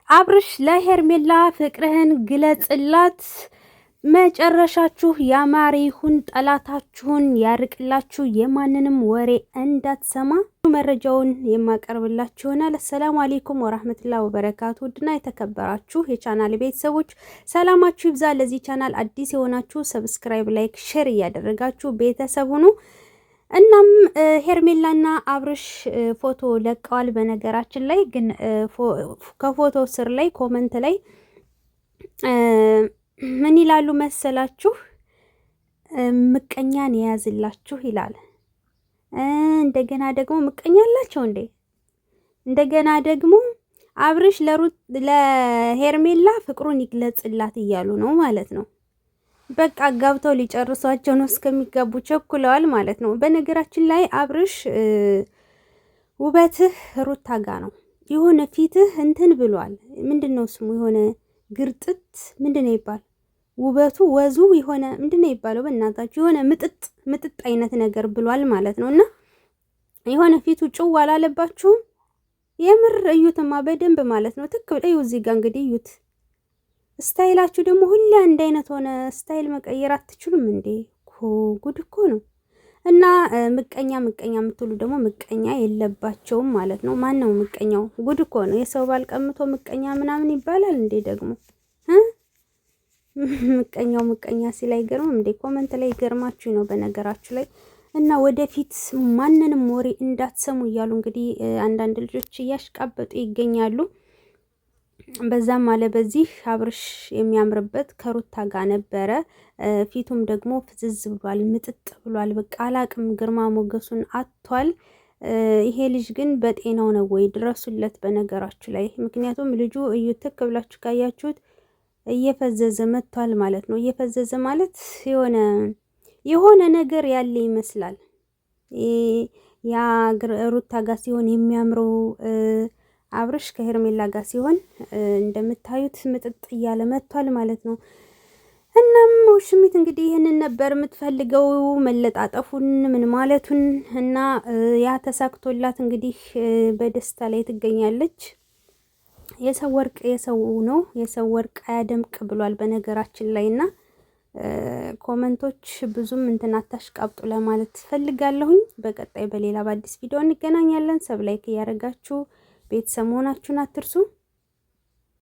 አብርሽ ለሄርሜላ ፍቅርህን ግለጽላት፣ መጨረሻችሁ ያማረ ይሁን፣ ጠላታችሁን ያርቅላችሁ፣ የማንንም ወሬ እንዳትሰማ። መረጃውን የማቀርብላችሁ ይሆናል። አሰላሙ አለይኩም ወራህመቱላሂ ወበረካቱ። ውድና የተከበራችሁ የቻናል ቤተሰቦች ሰላማችሁ ይብዛ። ለዚህ ቻናል አዲስ የሆናችሁ ሰብስክራይብ፣ ላይክ፣ ሼር እያደረጋችሁ ቤተሰብ ሁኑ። እናም ሄርሜላና አብርሽ ፎቶ ለቀዋል። በነገራችን ላይ ግን ከፎቶ ስር ላይ ኮመንት ላይ ምን ይላሉ መሰላችሁ? ምቀኛን የያዝላችሁ ይላል። እንደገና ደግሞ ምቀኛ አላቸው እንዴ? እንደገና ደግሞ አብርሽ ለሄርሜላ ፍቅሩን ይግለጽላት እያሉ ነው ማለት ነው። በቃ ጋብተው ሊጨርሷቸው ነው፣ እስከሚጋቡ ቸኩለዋል ማለት ነው። በነገራችን ላይ አብርሽ ውበትህ ሩታ ጋ ነው። የሆነ ፊትህ እንትን ብሏል። ምንድነው ስሙ? የሆነ ግርጥት ምንድነው ይባል? ውበቱ ወዙ የሆነ ምንድነው ይባለው? በእናታችሁ የሆነ ምጥጥ አይነት ነገር ብሏል ማለት ነው። እና የሆነ ፊቱ ጭው አላለባችሁም? የምር እዩትማ በደንብ ማለት ነው። ትክ እዩ እዚህ ጋር እንግዲህ እዩት። ስታይላችሁ ደግሞ ሁሌ አንድ አይነት ሆነ። ስታይል መቀየር አትችሉም እንዴ? ጉድ እኮ ነው። እና ምቀኛ የምትሉ ደግሞ ምቀኛ የለባቸውም ማለት ነው። ማን ነው ምቀኛው? ጉድ እኮ ነው። የሰው ባል ቀምቶ ምቀኛ ምናምን ይባላል እንዴ ደግሞ? ምቀኛ ሲል አይገርምም እንዴ? ኮመንት ላይ ገርማችሁ ነው በነገራችሁ ላይ። እና ወደፊት ማንንም ወሬ እንዳትሰሙ እያሉ እንግዲህ አንዳንድ ልጆች እያሽቃበጡ ይገኛሉ። በዛም አለ በዚህ አብርሽ የሚያምርበት ከሩታ ጋር ነበረ። ፊቱም ደግሞ ፍዝዝ ብሏል፣ ምጥጥ ብሏል። በቃ አላቅም፣ ግርማ ሞገሱን አጥቷል። ይሄ ልጅ ግን በጤናው ነው ወይ? ድረሱለት በነገራችሁ ላይ። ምክንያቱም ልጁ እዩትክ ብላችሁ ካያችሁት እየፈዘዘ መጥቷል ማለት ነው። እየፈዘዘ ማለት የሆነ ነገር ያለ ይመስላል። ያ ሩታ ጋር ሲሆን የሚያምረው አብርሽ ከሄርሜላ ጋር ሲሆን እንደምታዩት ምጥጥ እያለ መጥቷል ማለት ነው። እናም ውሽሚት እንግዲህ ይህንን ነበር የምትፈልገው፣ መለጣጠፉን ምን ማለቱን። እና ያ ተሳክቶላት እንግዲህ በደስታ ላይ ትገኛለች። የሰው ወርቅ የሰው ነው፣ የሰው ወርቅ አያደምቅ ብሏል በነገራችን ላይ። እና ኮመንቶች ብዙም እንትን አታሽቃብጡ ለማለት ፈልጋለሁኝ። በቀጣይ በሌላ በአዲስ ቪዲዮ እንገናኛለን። ሰብ ላይክ እያደረጋችሁ ቤተሰብ መሆናችሁን አትርሱ።